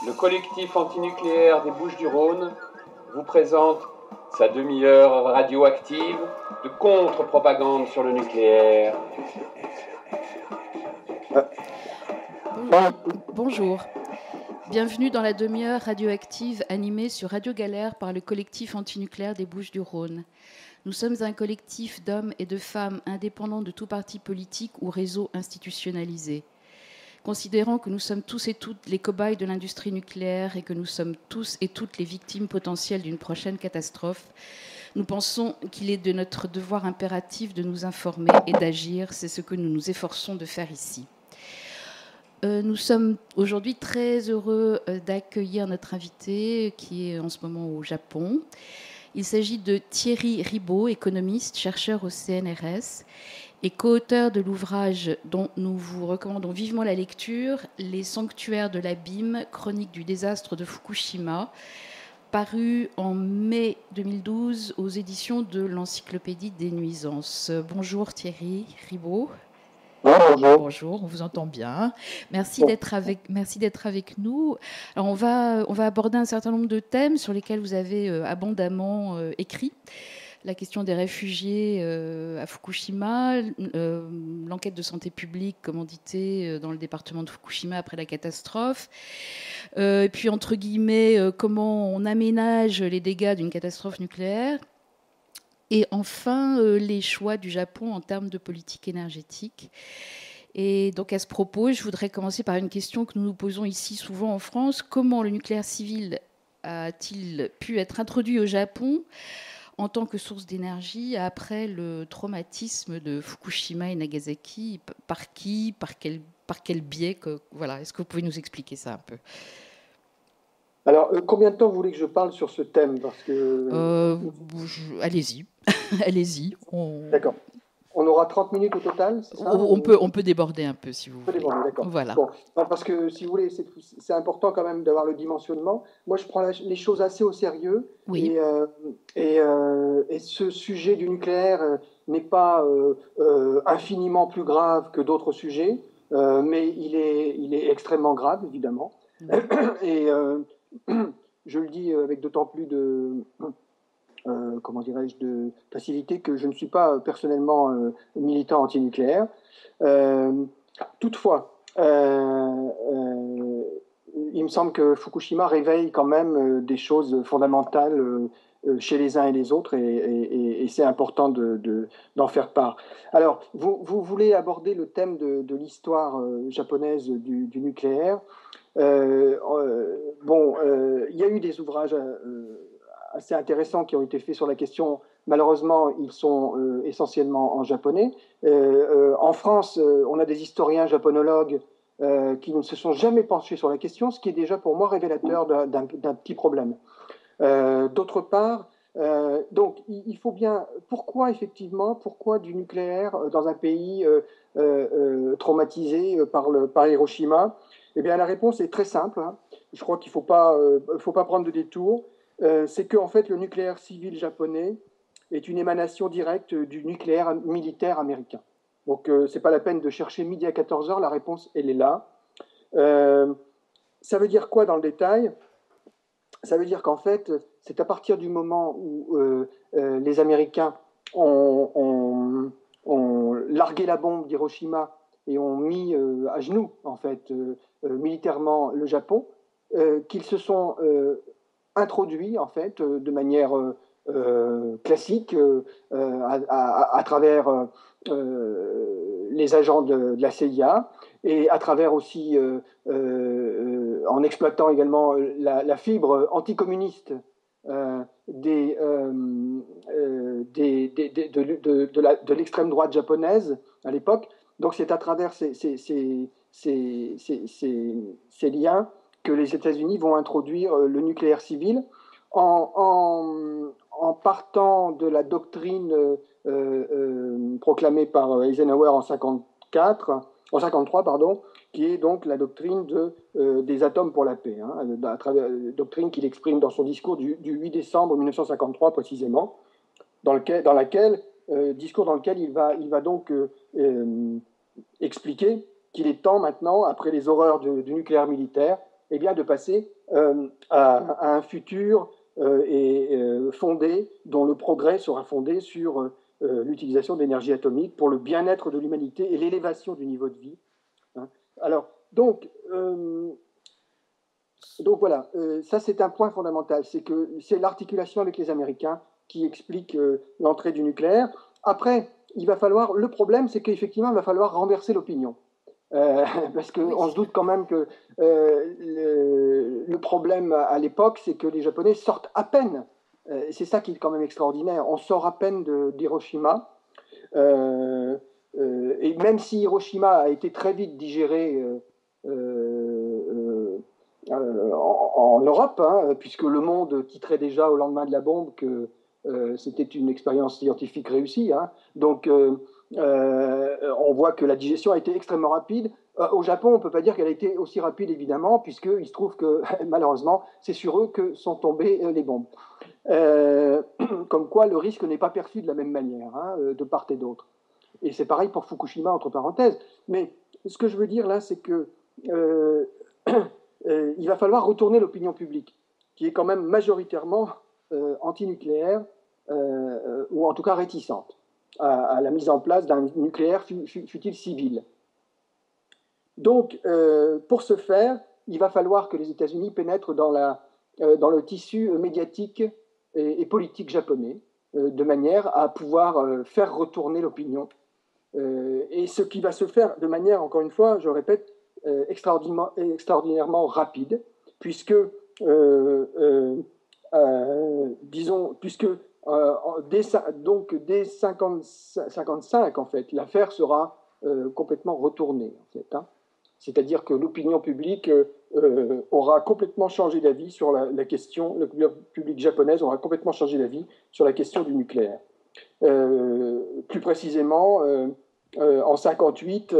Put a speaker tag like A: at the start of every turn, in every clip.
A: Le collectif antinucléaire des Bouches-du-Rhône vous présente sa demi-heure radioactive de contre-propagande sur le nucléaire.
B: Bonjour. Bienvenue dans la demi-heure radioactive animée sur Radio Galère par le collectif antinucléaire des Bouches-du-Rhône. Nous sommes un collectif d'hommes et de femmes indépendants de tout parti politique ou réseau institutionnalisé. Considérant que nous sommes tous et toutes les cobayes de l'industrie nucléaire et que nous sommes tous et toutes les victimes potentielles d'une prochaine catastrophe, nous pensons qu'il est de notre devoir impératif de nous informer et d'agir. C'est ce que nous nous efforçons de faire ici. Nous sommes aujourd'hui très heureux d'accueillir notre invité qui est en ce moment au Japon. Il s'agit de Thierry Ribaud, économiste, chercheur au CNRS et co-auteur de l'ouvrage dont nous vous recommandons vivement la lecture, Les sanctuaires de l'abîme, chronique du désastre de Fukushima, paru en mai 2012 aux éditions de l'Encyclopédie des nuisances. Bonjour Thierry Ribaud.
C: Bonjour.
B: Bonjour, on vous entend bien. Merci d'être avec nous. Alors on va aborder un certain nombre de thèmes sur lesquels vous avez abondamment écrit. La question des réfugiés à Fukushima, l'enquête de santé publique commanditée dans le département de Fukushima après la catastrophe, et puis entre guillemets, comment on aménage les dégâts d'une catastrophe nucléaire. Et enfin, les choix du Japon en termes de politique énergétique. Et donc à ce propos, je voudrais commencer par une question que nous nous posons ici souvent en France. Comment le nucléaire civil a-t-il pu être introduit au Japon en tant que source d'énergie après le traumatisme de Fukushima et Nagasaki? Par qui? Par quel biais voilà. Est-ce que vous pouvez nous expliquer ça un peu?
C: Alors, combien de temps vous voulez que je parle sur ce thème? Parce que...
B: allez-y. Allez-y.
C: D'accord. On aura 30 minutes au total, c'est ça?
B: On peut déborder un peu, si vous voulez.
C: Déborder, d'accord.
B: Voilà.
C: Bon, parce que, si vous voulez, c'est important quand même d'avoir le dimensionnement. Moi, je prends les choses assez au sérieux.
B: Oui.
C: Et ce sujet du nucléaire n'est pas infiniment plus grave que d'autres sujets, mais il est extrêmement grave, évidemment. Oui. Et je le dis avec d'autant plus de... comment dirais-je, de facilité que je ne suis pas personnellement militant antinucléaire. Toutefois, il me semble que Fukushima réveille quand même des choses fondamentales chez les uns et les autres, et c'est important d'en faire part. Alors, vous voulez aborder le thème de l'histoire japonaise du nucléaire. Il y a eu des ouvrages assez intéressants qui ont été faits sur la question. Malheureusement, ils sont essentiellement en japonais. En France, on a des historiens japonologues qui ne se sont jamais penchés sur la question, ce qui est déjà pour moi révélateur d'un petit problème. D'autre part, donc il faut bien... Pourquoi du nucléaire dans un pays traumatisé par Hiroshima? Eh bien, la réponse est très simple. Hein. Je crois qu'il ne faut pas prendre de détour. C'est qu'en fait, le nucléaire civil japonais est une émanation directe du nucléaire militaire américain. Donc, ce n'est pas la peine de chercher midi à 14h, la réponse, elle est là. Ça veut dire quoi dans le détail? Ça veut dire qu'en fait, c'est à partir du moment où les Américains ont largué la bombe d'Hiroshima et ont mis à genoux, en fait, militairement le Japon, qu'ils se sont introduits, en fait, de manière classique à travers les agents de la CIA et à travers aussi, en exploitant également la fibre anticommuniste de l'extrême droite japonaise à l'époque. Donc c'est à travers ces liens que les États-Unis vont introduire le nucléaire civil en partant de la doctrine proclamée par Eisenhower en 1953, qui est donc la doctrine des atomes pour la paix, hein, doctrine qu'il exprime dans son discours du 8 décembre 1953 précisément, discours dans lequel il va donc expliquer qu'il est temps maintenant, après les horreurs du nucléaire militaire, eh bien, de passer à un futur fondé, dont le progrès sera fondé sur l'utilisation d'énergie atomique pour le bien-être de l'humanité et l'élévation du niveau de vie. Hein. Alors, donc voilà, ça c'est un point fondamental, c'est que c'est l'articulation avec les Américains qui explique l'entrée du nucléaire. Après, le problème c'est qu'effectivement il va falloir renverser l'opinion. Parce qu'on se doute quand même que le problème à l'époque, c'est que les Japonais sortent à peine. C'est ça qui est quand même extraordinaire. On sort à peine d'Hiroshima. Et même si Hiroshima a été très vite digéré en Europe, hein, puisque le monde titrait déjà au lendemain de la bombe que c'était une expérience scientifique réussie. Hein. Donc, on voit que la digestion a été extrêmement rapide. Au Japon, on ne peut pas dire qu'elle a été aussi rapide, évidemment, puisqu'il se trouve que, malheureusement, c'est sur eux que sont tombées les bombes. Comme quoi, le risque n'est pas perçu de la même manière, hein, de part et d'autre. Et c'est pareil pour Fukushima, entre parenthèses. Mais ce que je veux dire là, c'est que il va falloir retourner l'opinion publique, qui est quand même majoritairement antinucléaire, ou en tout cas réticente à la mise en place d'un nucléaire, fût-il civil. Donc, pour ce faire, il va falloir que les États-Unis pénètrent dans le tissu médiatique et politique japonais, de manière à pouvoir faire retourner l'opinion. Et ce qui va se faire de manière, encore une fois, je répète, extraordinairement rapide, puisque, disons, dès 55, en fait, l'affaire sera complètement retournée, en fait. Hein. C'est-à-dire que l'opinion publique aura complètement changé d'avis sur la question, l'opinion publique japonaise aura complètement changé d'avis sur la question du nucléaire. Plus précisément, en 58,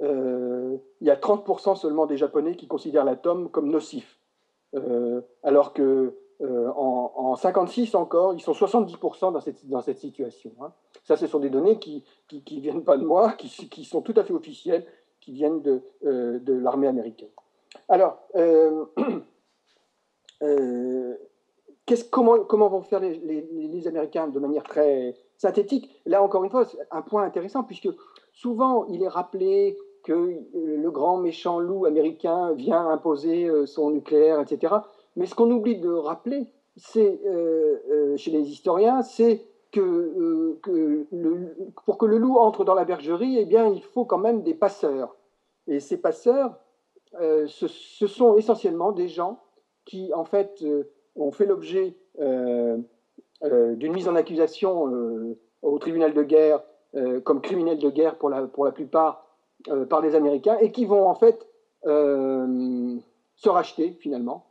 C: il y a 30% seulement des Japonais qui considèrent l'atome comme nocif. Alors que en 56 encore, ils sont 70% dans cette situation. Hein. Ça, ce sont des données qui viennent pas de moi, qui sont tout à fait officielles, qui viennent de l'armée américaine. Alors, comment vont faire les Américains de manière très synthétique? Là, encore une fois, c'est un point intéressant, puisque souvent, il est rappelé que le grand méchant loup américain vient imposer son nucléaire, etc. Mais ce qu'on oublie de rappeler, c'est, chez les historiens, c'est que pour que le loup entre dans la bergerie, eh bien, il faut quand même des passeurs. Et ces passeurs, ce sont essentiellement des gens qui, en fait, ont fait l'objet d'une mise en accusation au tribunal de guerre comme criminels de guerre pour la plupart par les Américains, et qui vont en fait se racheter finalement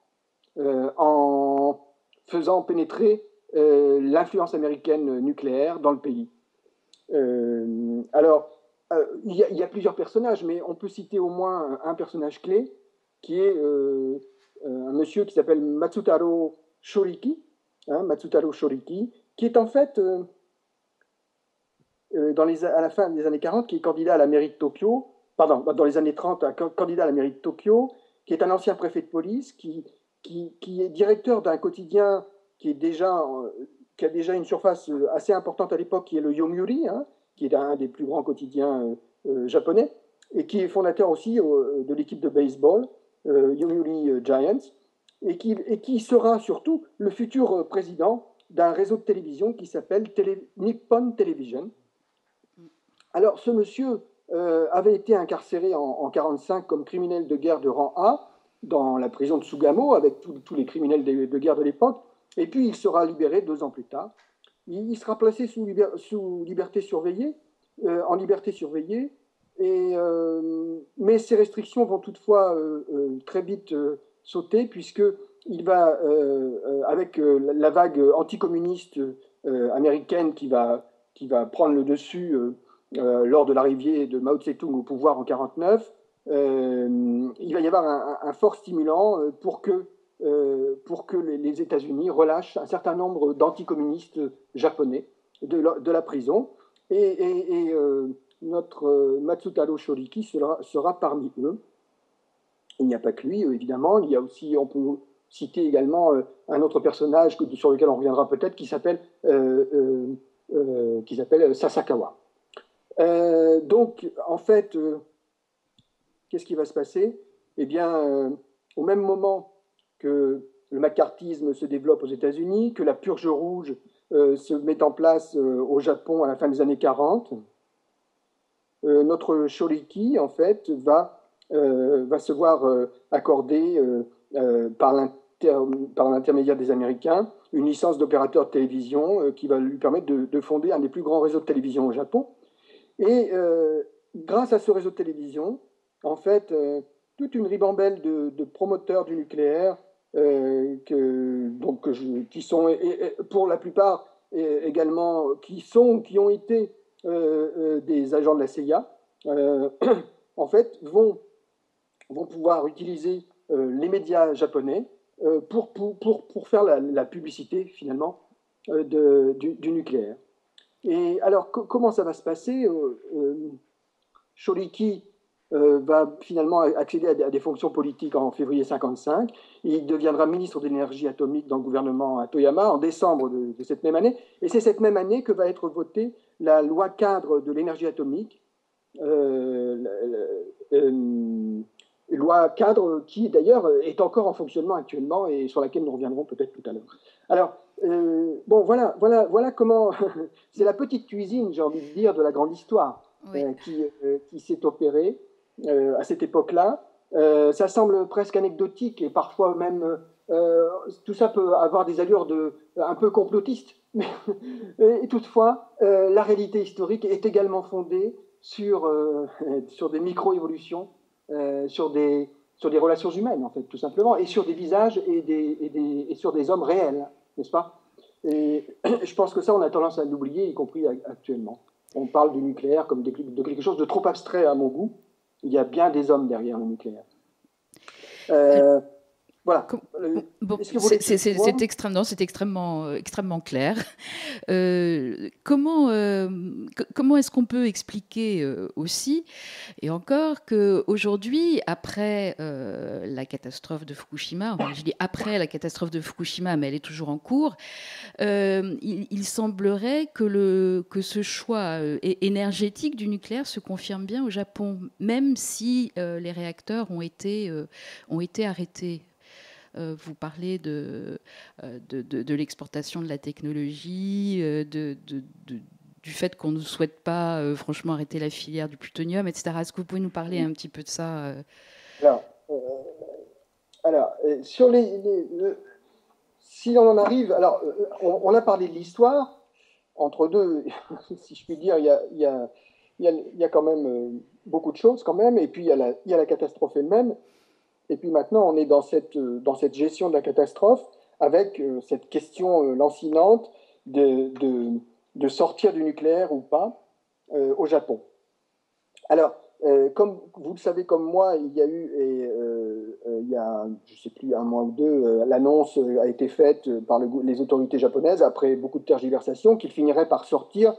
C: en faisant pénétrer l'influence américaine nucléaire dans le pays. Alors, il y a plusieurs personnages, mais on peut citer au moins un personnage clé, qui est un monsieur qui s'appelle Matsutaro Shoriki, qui est en fait, à la fin des années 40, qui est candidat à la mairie de Tokyo, pardon, dans les années 30, candidat à la mairie de Tokyo, qui est un ancien préfet de police, qui est directeur d'un quotidien qui a déjà une surface assez importante à l'époque, qui est le Yomiuri, hein, qui est un des plus grands quotidiens japonais, et qui est fondateur aussi de l'équipe de baseball, Yomiuri Giants, et qui sera surtout le futur président d'un réseau de télévision qui s'appelle Nippon Television. Alors, ce monsieur avait été incarcéré en 1945 comme criminel de guerre de rang A dans la prison de Sugamo, avec tous les criminels de guerre de l'époque, et puis il sera libéré 2 ans plus tard. Il sera placé sous liberté surveillée, en liberté surveillée, mais ces restrictions vont toutefois très vite sauter, puisqu'il va, avec la vague anticommuniste américaine qui va prendre le dessus lors de l'arrivée de Mao Tse-tung au pouvoir en 1949, il va y avoir un fort stimulant pour que les États-Unis relâchent un certain nombre d'anticommunistes japonais de la prison. Et notre Matsutaro Shoriki sera parmi eux. il n'y a pas que lui, évidemment. Il y a aussi, on peut citer également un autre personnage sur lequel on reviendra peut-être, qui s'appelle Sasakawa. Donc, en fait, qu'est-ce qui va se passer? Eh bien, au même moment que le macartisme se développe aux États-Unis, que la purge rouge se met en place au Japon à la fin des années 40, notre Shoriki, en fait, va se voir accorder par l'intermédiaire des Américains une licence d'opérateur de télévision qui va lui permettre de fonder un des plus grands réseaux de télévision au Japon. Et grâce à ce réseau de télévision, en fait, toute une ribambelle de promoteurs du nucléaire qui sont pour la plupart également qui ont été des agents de la CIA, en fait, vont pouvoir utiliser les médias japonais pour faire la publicité, finalement, du nucléaire. Et alors, comment ça va se passer? Shoriki va finalement accéder à des fonctions politiques en février 1955. Il deviendra ministre de l'énergie atomique dans le gouvernement à Toyama en décembre de cette même année. Et c'est cette même année que va être votée la loi cadre de l'énergie atomique, loi cadre qui d'ailleurs est encore en fonctionnement actuellement et sur laquelle nous reviendrons peut-être tout à l'heure. Alors, bon, voilà comment c'est la petite cuisine, j'ai envie de dire, de la grande histoire oui. Qui s'est opérée à cette époque-là. Ça semble presque anecdotique et parfois même tout ça peut avoir des allures un peu complotistes. Et toutefois, la réalité historique est également fondée sur des micro-évolutions, sur des relations humaines, en fait, tout simplement, et sur des visages et sur des hommes réels, n'est-ce pas? Et je pense que ça, on a tendance à l'oublier, y compris actuellement. On parle du nucléaire comme de quelque chose de trop abstrait à mon goût. Il y a bien des hommes derrière le nucléaire. Voilà.
B: Bon, c'est extrêmement clair. Comment est-ce qu'on peut expliquer aussi, et encore, qu'aujourd'hui, après la catastrophe de Fukushima, enfin, je dis après la catastrophe de Fukushima, mais elle est toujours en cours, il semblerait que ce choix énergétique du nucléaire se confirme bien au Japon, même si les réacteurs ont été arrêtés. Vous parlez de l'exportation de la technologie, du fait qu'on ne souhaite pas franchement arrêter la filière du plutonium, etc. Est-ce que vous pouvez nous parler un petit peu de ça?
C: Alors, sur si on en arrive... Alors, on a parlé de l'histoire. Entre deux, si je puis dire, il y a quand même beaucoup de choses, quand même. Et puis, il y a la catastrophe elle-même. Et puis maintenant, on est dans cette gestion de la catastrophe avec cette question lancinante de sortir du nucléaire ou pas au Japon. Alors, comme vous le savez comme moi, il y a eu, il y a, je ne sais plus, un mois ou deux, l'annonce a été faite par les autorités japonaises, après beaucoup de tergiversations, qu'ils finiraient par sortir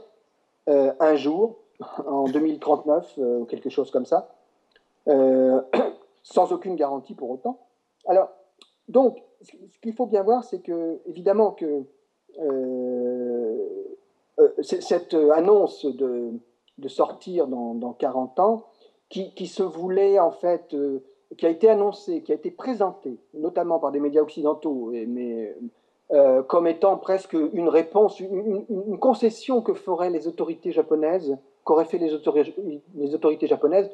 C: un jour, en 2039, ou quelque chose comme ça. Sans aucune garantie pour autant. Alors, donc, ce qu'il faut bien voir, c'est que, évidemment, que cette annonce de sortir dans 40 ans, qui se voulait, en fait, qui a été annoncée, qui a été présentée, notamment par des médias occidentaux, mais comme étant presque une réponse, une concession que feraient les autorités japonaises, qu'auraient fait les autorités japonaises,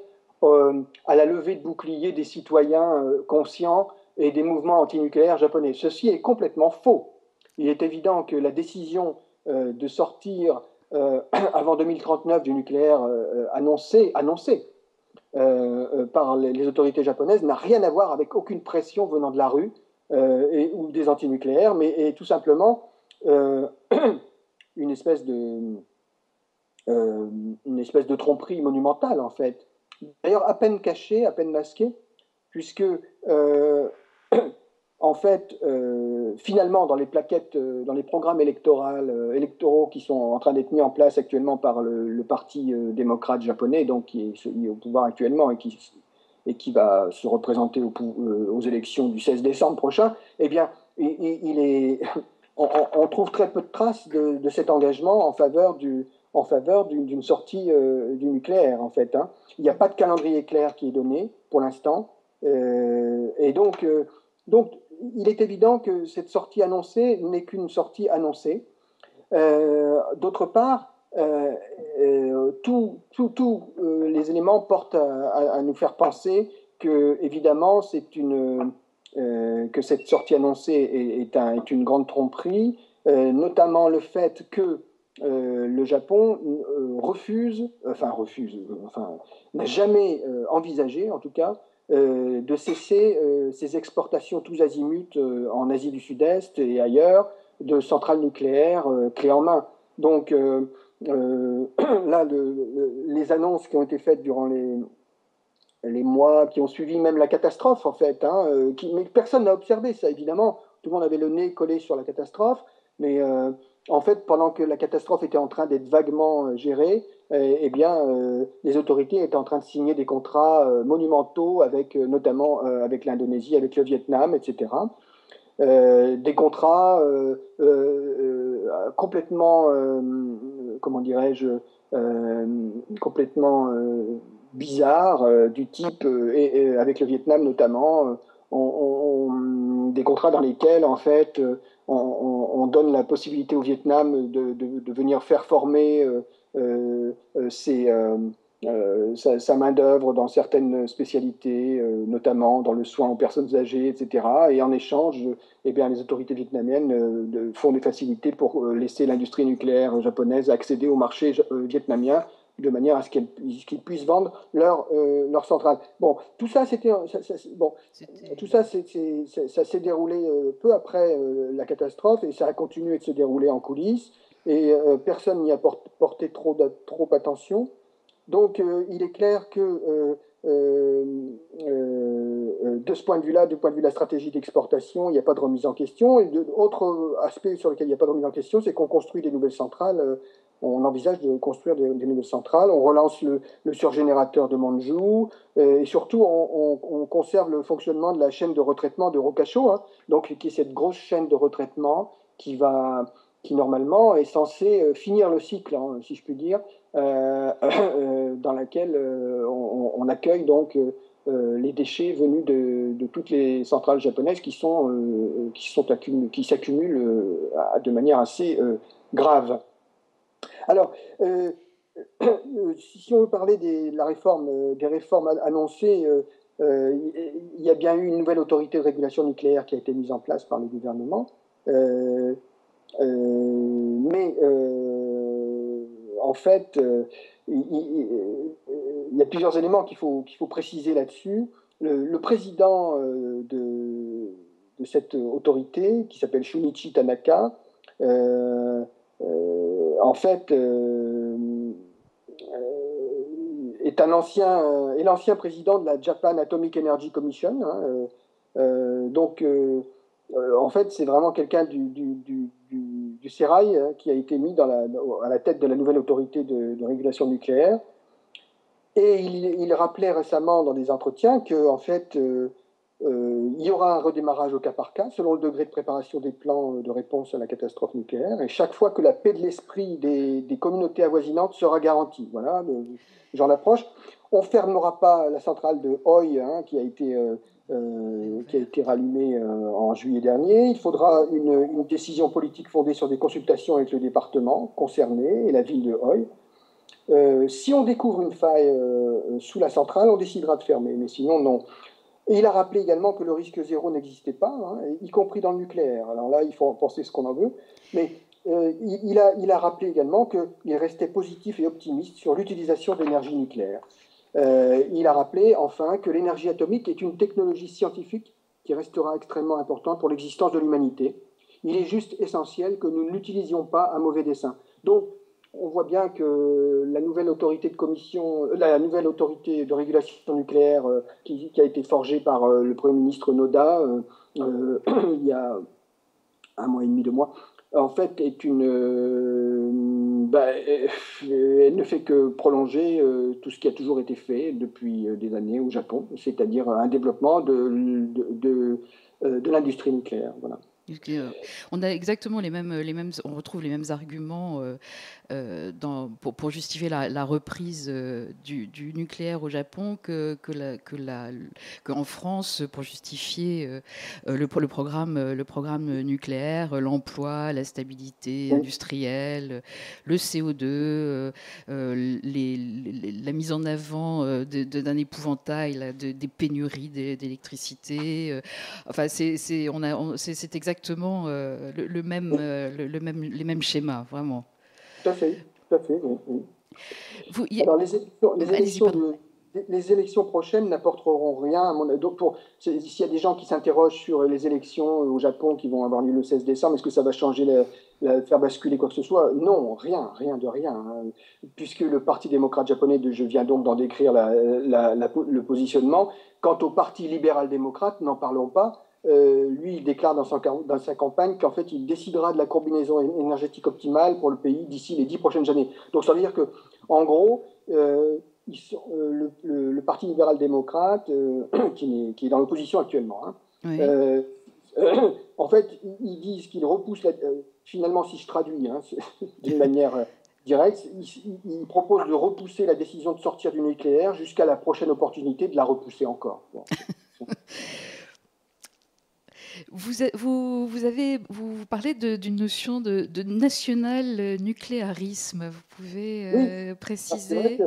C: à la levée de boucliers des citoyens conscients et des mouvements antinucléaires japonais. Ceci est complètement faux. Il est évident que la décision de sortir avant 2039 du nucléaire annoncée par les autorités japonaises n'a rien à voir avec aucune pression venant de la rue ou des antinucléaires, mais est tout simplement une espèce de tromperie monumentale, en fait. D'ailleurs, à peine cachée, à peine masquée, puisque, en fait, finalement, dans les plaquettes, dans les programmes électoraux qui sont en train d'être mis en place actuellement par le parti démocrate japonais, donc qui est au pouvoir actuellement et qui et qui va se représenter aux élections du 16 décembre prochain, eh bien, on trouve très peu de traces de cet engagement en faveur d'une sortie du nucléaire, en fait. Hein. Il n'y a pas de calendrier clair qui est donné pour l'instant. Et donc, il est évident que cette sortie annoncée n'est qu'une sortie annoncée. D'autre part, tous les éléments portent à nous faire penser que, évidemment, que cette sortie annoncée est une grande tromperie, notamment le fait que le Japon n'a jamais envisagé, en tout cas, de cesser ses exportations tous azimuts en Asie du Sud-Est et ailleurs de centrales nucléaires clés en main. Donc là, les annonces qui ont été faites durant les mois qui ont suivi même la catastrophe, en fait, hein, mais personne n'a observé ça, évidemment. Tout le monde avait le nez collé sur la catastrophe, mais en fait, pendant que la catastrophe était en train d'être vaguement gérée, eh bien, les autorités étaient en train de signer des contrats monumentaux, notamment avec l'Indonésie, avec le Vietnam, etc. Des contrats complètement, comment dirais-je, complètement bizarres, du type, avec le Vietnam notamment, des contrats dans lesquels, en fait, on donne la possibilité au Vietnam de venir faire former sa main-d'œuvre dans certaines spécialités, notamment dans le soin aux personnes âgées, etc. Et en échange, eh bien, les autorités vietnamiennes font des facilités pour laisser l'industrie nucléaire japonaise accéder au marché vietnamien de manière à ce qu'ils puissent vendre leur centrale. Bon, tout ça, ça s'est déroulé peu après la catastrophe et ça a continué de se dérouler en coulisses et personne n'y a porté trop attention. Donc, il est clair que de ce point de vue-là, du point de vue de la stratégie d'exportation, il n'y a pas de remise en question. Et autre aspect sur lequel il n'y a pas de remise en question, c'est qu'on construit des nouvelles centrales. On envisage de construire des nouvelles centrales. On relance le surgénérateur de Manzhou. Et surtout, on conserve le fonctionnement de la chaîne de retraitement de Rokkasho, hein, donc, qui est cette grosse chaîne de retraitement qui normalement est censée finir le cycle, hein, si je puis dire, dans laquelle on accueille donc les déchets venus de toutes les centrales japonaises qui s'accumulent de manière assez grave. Alors, si on veut parler des réformes annoncées, il y a bien eu une nouvelle autorité de régulation nucléaire qui a été mise en place par le gouvernement, mais en fait, il y a plusieurs éléments qu'il faut préciser là-dessus. Le président de cette autorité, qui s'appelle Shunichi Tanaka, en fait, est l'ancien président de la Japan Atomic Energy Commission. Hein, en fait, c'est vraiment quelqu'un du sérail qui a été mis à la tête de la nouvelle autorité de régulation nucléaire. Et il rappelait récemment dans des entretiens qu'en fait, il y aura un redémarrage au cas par cas, selon le degré de préparation des plans de réponse à la catastrophe nucléaire, et chaque fois que la paix de l'esprit des communautés avoisinantes sera garantie. Voilà, genre l'approche. On ne fermera pas la centrale de Oi, hein, qui a été rallumée en juillet dernier. Il faudra une décision politique fondée sur des consultations avec le département concerné et la ville de Oi. Si on découvre une faille sous la centrale, on décidera de fermer, mais sinon, non. Et il a rappelé également que le risque zéro n'existait pas, hein, y compris dans le nucléaire. Alors là, il faut en penser ce qu'on en veut, mais il a rappelé également qu'il restait positif et optimiste sur l'utilisation d'énergie nucléaire. Il a rappelé enfin que l'énergie atomique est une technologie scientifique qui restera extrêmement importante pour l'existence de l'humanité. Il est juste essentiel que nous ne l'utilisions pas à mauvais dessein. Donc, on voit bien que la nouvelle autorité de régulation nucléaire qui a été forgée par le Premier ministre Noda il y a 1 mois et demi, 2 mois, en fait, elle ne fait que prolonger tout ce qui a toujours été fait depuis des années au Japon, c'est-à-dire un développement de l'industrie nucléaire. Voilà.
B: On a exactement on retrouve les mêmes arguments pour justifier la reprise du nucléaire au Japon qu'en France pour justifier le programme nucléaire, l'emploi, la stabilité industrielle, le CO2, la mise en avant d'un épouvantail, des pénuries d'électricité. Enfin, c'est exactement les mêmes schémas, vraiment.
C: Tout à fait, tout à fait. Oui. Alors, les élections prochaines n'apporteront rien. Donc, s'il y a des gens qui s'interrogent sur les élections au Japon qui vont avoir lieu le 16 décembre, est-ce que ça va changer, faire basculer quoi que ce soit? Non, rien de rien. Hein. Puisque le Parti démocrate japonais, je viens donc d'en décrire le positionnement. Quant au Parti libéral-démocrate, n'en parlons pas. Lui, il déclare dans sa campagne qu'en fait, il décidera de la combinaison énergétique optimale pour le pays d'ici les 10 prochaines années. Donc, ça veut dire que, en gros, le Parti libéral-démocrate, qui est dans l'opposition actuellement, hein,
B: oui.
C: En fait, ils disent qu'ils repoussent, finalement, si je traduis hein, d'une manière directe, ils proposent de repousser la décision de sortir du nucléaire jusqu'à la prochaine opportunité de la repousser encore. Bon.
B: Vous parlez d'une notion de national nucléarisme. Vous pouvez préciser?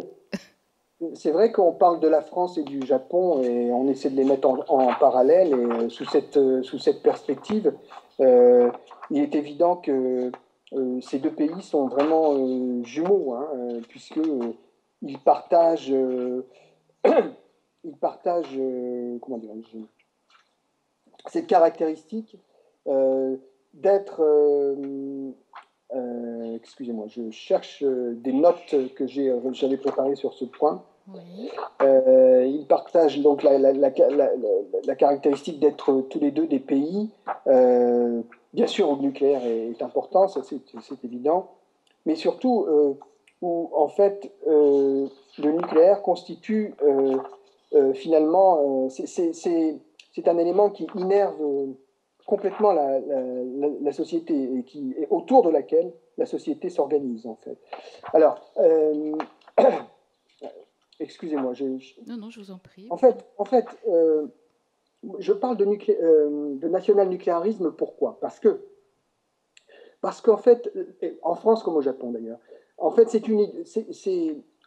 C: C'est vrai qu'on parle de la France et du Japon et on essaie de les mettre en parallèle et sous cette perspective, il est évident que ces deux pays sont vraiment jumeaux, hein, puisque ils partagent, comment dirais-je, cette caractéristique d'être, excusez-moi, je cherche des notes que j'avais préparées sur ce point.
B: Oui.
C: Ils partagent donc la caractéristique d'être tous les deux des pays, bien sûr où le nucléaire est important, ça c'est évident, mais surtout où en fait le nucléaire constitue finalement, c'est un élément qui innerve complètement la société et autour de laquelle la société s'organise en fait. Alors, excusez-moi.
B: Non, je vous en prie.
C: En fait, je parle de national-nucléarisme. Pourquoi? Parce qu'en fait, en France comme au Japon d'ailleurs, en fait,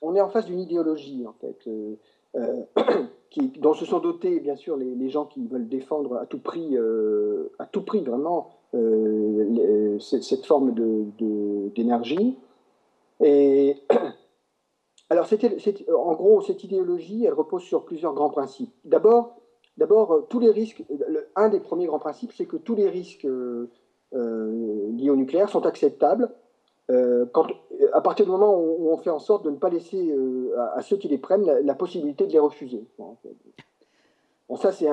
C: on est en face d'une idéologie en fait. Dont se sont dotés bien sûr les gens qui veulent défendre à tout prix vraiment cette forme d'énergie. Et alors, en gros, cette idéologie, elle repose sur plusieurs grands principes. D'abord, tous les risques. Un des premiers grands principes, c'est que tous les risques liés au nucléaire sont acceptables. À partir du moment où on fait en sorte de ne pas laisser à ceux qui les prennent la possibilité de les refuser. Bon, ça, c'est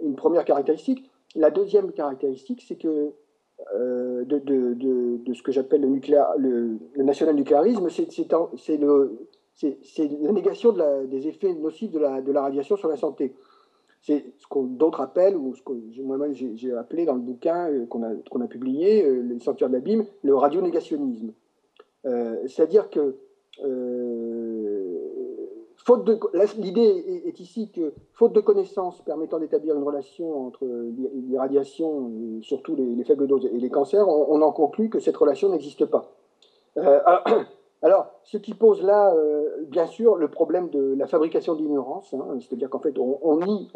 C: une première caractéristique. La deuxième caractéristique, c'est que de ce que j'appelle le national-nucléarisme, c'est la négation des effets nocifs de la radiation sur la santé. C'est ce que d'autres appellent, ou ce que moi-même j'ai appelé dans le bouquin qu'on a publié, Les sanctuaires de l'abîme, le radionégationnisme. C'est-à-dire que l'idée est ici que, faute de connaissances permettant d'établir une relation entre l'irradiation, surtout les faibles doses, et les cancers, on en conclut que cette relation n'existe pas. Alors, ce qui pose là, bien sûr, le problème de la fabrication de l'ignorance, hein, c'est-à-dire qu'en fait, on nie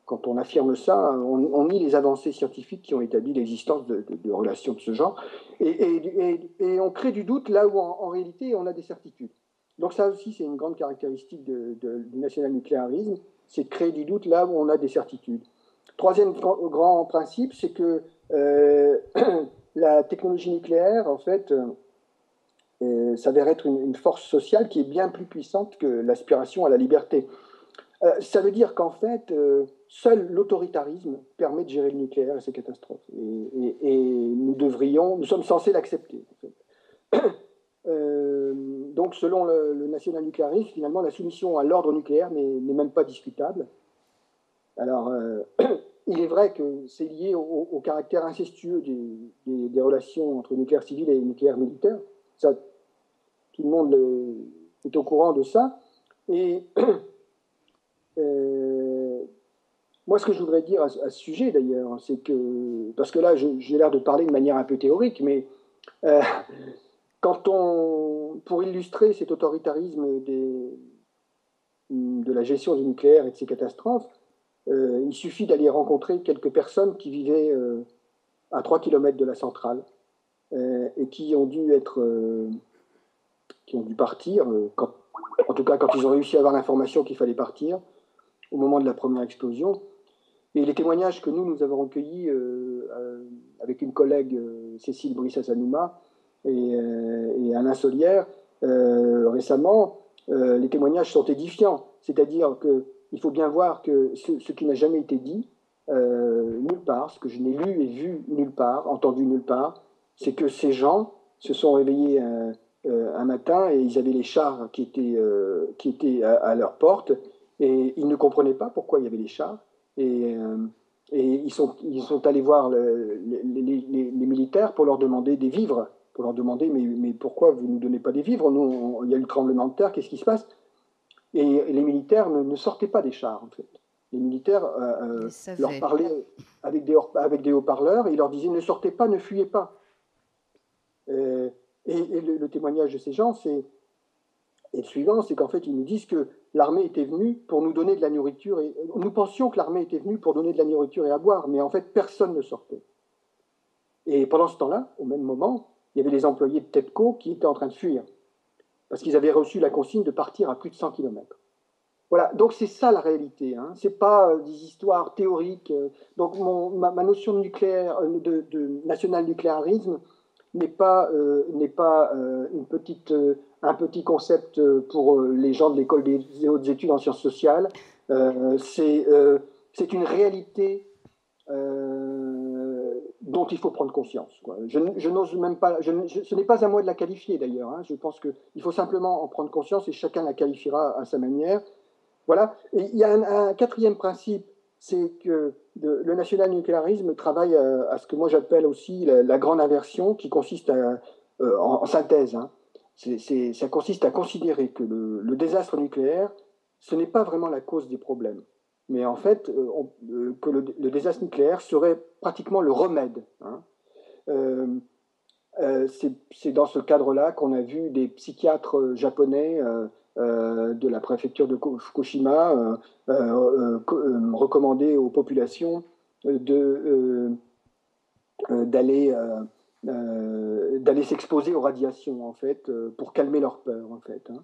C: quand on affirme ça, on nie les avancées scientifiques qui ont établi l'existence de relations de ce genre, et on crée du doute là où en réalité on a des certitudes. Donc ça aussi, c'est une grande caractéristique du national-nucléarisme, c'est de créer du doute là où on a des certitudes. Troisième grand principe, c'est que la technologie nucléaire, en fait, s'avère être une force sociale qui est bien plus puissante que l'aspiration à la liberté. Ça veut dire qu'en fait, seul l'autoritarisme permet de gérer le nucléaire et ses catastrophes. Et nous sommes censés l'accepter. En fait. Donc, selon le national-nucléarisme, finalement, la soumission à l'ordre nucléaire n'est même pas discutable. Alors, il est vrai que c'est lié au caractère incestueux des relations entre nucléaire civil et nucléaire militaire. Ça, tout le monde est au courant de ça. Et moi, ce que je voudrais dire à ce sujet, d'ailleurs, c'est que, parce que là, j'ai l'air de parler de manière un peu théorique, mais pour illustrer cet autoritarisme de la gestion du nucléaire et de ses catastrophes, il suffit d'aller rencontrer quelques personnes qui vivaient à 3 km de la centrale et qui ont dû partir, en tout cas quand ils ont réussi à avoir l'information qu'il fallait partir, au moment de la première explosion. Et les témoignages que nous avons recueillis avec une collègue, Cécile Brissa-Sanouma, et Alain Solière, récemment, les témoignages sont édifiants. C'est-à-dire qu'il faut bien voir que ce qui n'a jamais été dit nulle part, ce que je n'ai lu et vu nulle part, entendu nulle part, c'est que ces gens se sont réveillés un matin et ils avaient les chars qui étaient à leur porte et ils ne comprenaient pas pourquoi il y avait les chars. Et ils sont allés voir les militaires pour leur demander des vivres, pour leur demander mais pourquoi vous ne nous donnez pas des vivres? Nous, il y a eu le tremblement de terre, qu'est-ce qui se passe? Et les militaires ne sortaient pas des chars, en fait. Les militaires leur parlaient avec des haut-parleurs et ils leur disaient ne sortez pas, ne fuyez pas. Et le témoignage de ces gens, c'est le suivant, c'est qu'en fait, ils nous disent que l'armée était venue pour nous donner de la nourriture. Et nous pensions que l'armée était venue pour donner de la nourriture et à boire, mais en fait, personne ne sortait. Et pendant ce temps-là, au même moment, il y avait les employés de TEPCO qui étaient en train de fuir, parce qu'ils avaient reçu la consigne de partir à plus de 100 km. Voilà, donc c'est ça la réalité, hein. C'est pas des histoires théoriques. Donc ma notion de nucléaire, de national-nucléarisme n'est pas un petit concept pour les gens de l'école des hautes études en sciences sociales. C'est une réalité dont il faut prendre conscience, quoi. Je n'ose même pas, ce n'est pas à moi de la qualifier d'ailleurs, hein. Je pense qu'il faut simplement en prendre conscience et chacun la qualifiera à sa manière. Voilà. Et il y a un quatrième principe, c'est que le national-nucléarisme travaille à ce que moi j'appelle aussi la grande inversion, qui consiste en synthèse, hein. Ça consiste à considérer que le désastre nucléaire, ce n'est pas vraiment la cause des problèmes, mais en fait que le désastre nucléaire serait pratiquement le remède, hein. C'est dans ce cadre-là qu'on a vu des psychiatres japonais de la préfecture de Fukushima recommander aux populations d'aller s'exposer aux radiations, en fait, pour calmer leur peur, en fait, hein.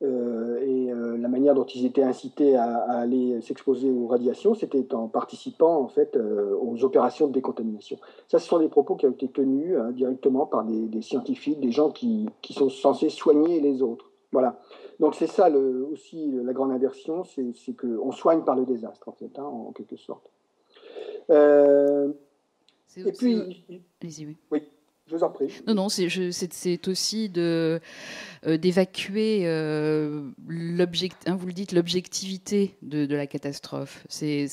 C: La manière dont ils étaient incités à aller s'exposer aux radiations, c'était en participant en fait aux opérations de décontamination. Ça, ce sont des propos qui ont été tenus directement par des scientifiques, des gens qui sont censés soigner les autres. Voilà. Donc c'est ça aussi la grande inversion, c'est qu'on soigne par le désastre en fait, hein, en quelque sorte. Et puis,
B: allez-y, oui.
C: Oui. Je vous en prie.
B: Non, c'est aussi d'évacuer vous le dites, l'objectivité de la catastrophe. C'est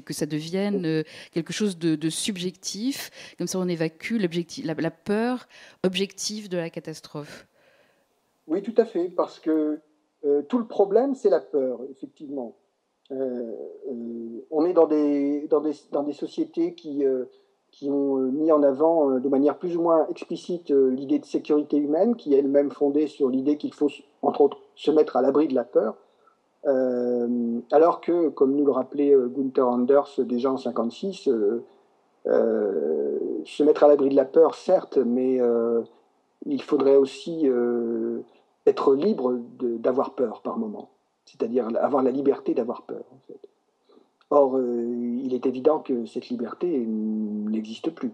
B: que ça devienne quelque chose de subjectif. Comme ça, on évacue la peur objective de la catastrophe.
C: Oui, tout à fait, parce que tout le problème, c'est la peur, effectivement. On est dans des sociétés qui ont mis en avant de manière plus ou moins explicite l'idée de sécurité humaine, qui est elle-même fondée sur l'idée qu'il faut, entre autres, se mettre à l'abri de la peur, alors que, comme nous le rappelait Gunther Anders déjà en 1956, se mettre à l'abri de la peur, certes, mais il faudrait aussi être libre d'avoir peur par moment, c'est-à-dire avoir la liberté d'avoir peur, en fait. Or, il est évident que cette liberté n'existe plus,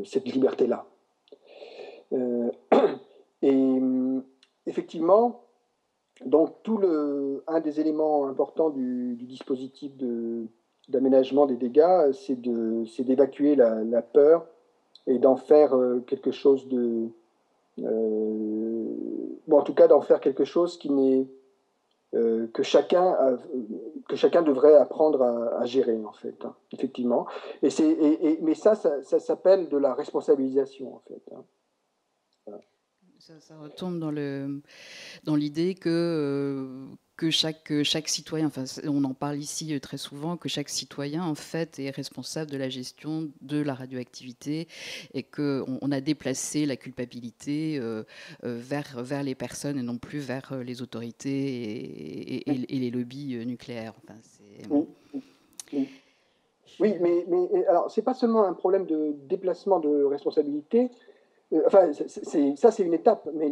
C: cette liberté-là. Et effectivement, Donc, un des éléments importants du dispositif d'aménagement des dégâts, c'est d'évacuer la peur et d'en faire quelque chose en tout cas, d'en faire quelque chose qui n'est que chacun devrait apprendre à gérer, en fait, hein, effectivement. Mais ça s'appelle de la responsabilisation, en fait. Hein.
B: Voilà. Ça retombe dans l'idée que chaque citoyen, enfin, on en parle ici très souvent, que chaque citoyen, en fait, est responsable de la gestion de la radioactivité et qu'on a déplacé la culpabilité vers les personnes et non plus vers les autorités et les lobbies nucléaires. Enfin,
C: oui, mais alors, c'est pas seulement un problème de déplacement de responsabilité. Enfin, ça, c'est une étape, mais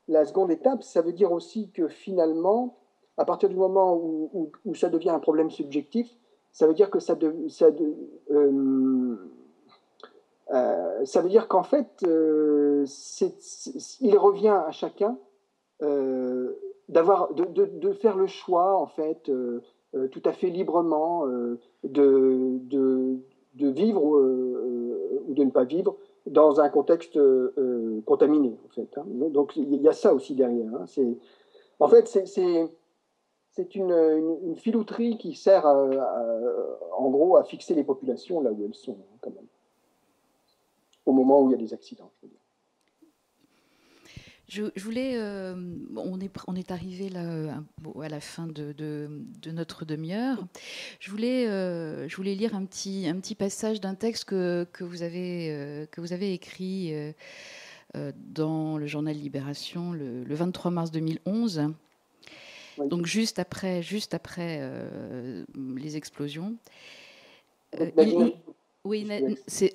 C: la seconde étape, ça veut dire aussi que finalement, à partir du moment où ça devient un problème subjectif, ça veut dire que ça veut dire qu'en fait, il revient à chacun de faire le choix, en fait, tout à fait librement, de vivre ou de ne pas vivre dans un contexte contaminé, en fait. Hein. Donc il y a ça aussi derrière. Hein. En fait, c'est une filouterie qui sert, en gros, à fixer les populations là où elles sont, hein, quand même, au moment où il y a des accidents, je veux dire.
B: Je voulais, on est arrivé là à la fin de notre demi-heure. Je voulais lire un petit passage d'un texte que vous avez écrit dans le journal Libération le 23 mars 2011. Oui. Donc juste après les explosions. Oui, c'est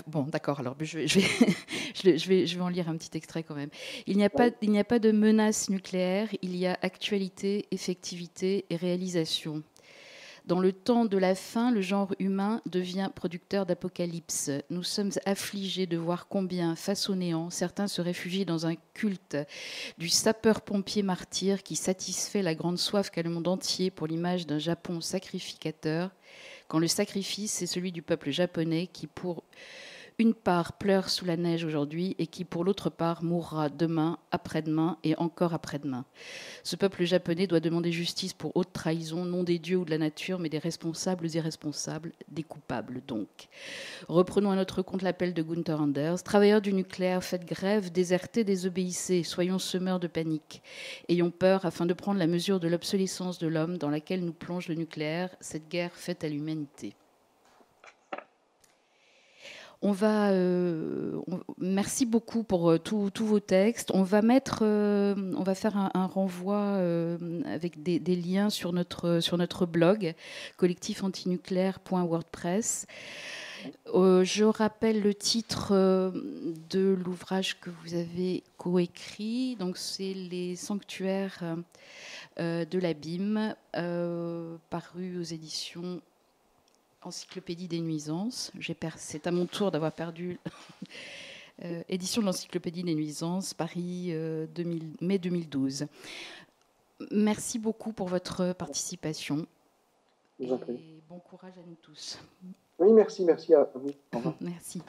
B: bon, d'accord. Alors, je vais en lire un petit extrait quand même. Il n'y a pas de menace nucléaire. Il y a actualité, effectivité et réalisation. Dans le temps de la fin, le genre humain devient producteur d'apocalypse. Nous sommes affligés de voir combien, face au néant, certains se réfugient dans un culte du sapeur-pompier martyr qui satisfait la grande soif qu'a le monde entier pour l'image d'un Japon sacrificateur, quand le sacrifice, c'est celui du peuple japonais qui, pour une part, pleure sous la neige aujourd'hui et qui, pour l'autre part, mourra demain, après-demain et encore après-demain. Ce peuple japonais doit demander justice pour haute trahison, non des dieux ou de la nature, mais des responsables irresponsables, des coupables donc. Reprenons à notre compte l'appel de Gunther Anders. Travailleurs du nucléaire, faites grève, désertez, désobéissez, soyons semeurs de panique. Ayons peur afin de prendre la mesure de l'obsolescence de l'homme dans laquelle nous plonge le nucléaire, cette guerre faite à l'humanité. Merci beaucoup pour tous vos textes. On va faire un renvoi avec des liens sur notre blog collectifantinucléaire.wordpress. Je rappelle le titre de l'ouvrage que vous avez coécrit. Donc c'est Les sanctuaires de l'abîme, paru aux éditions Encyclopédie des nuisances. C'est à mon tour d'avoir perdu. Édition de l'Encyclopédie des nuisances, Paris, mai 2012. Merci beaucoup pour votre participation. Et bon courage à nous tous.
C: Oui, merci à vous. Au revoir.
B: Merci.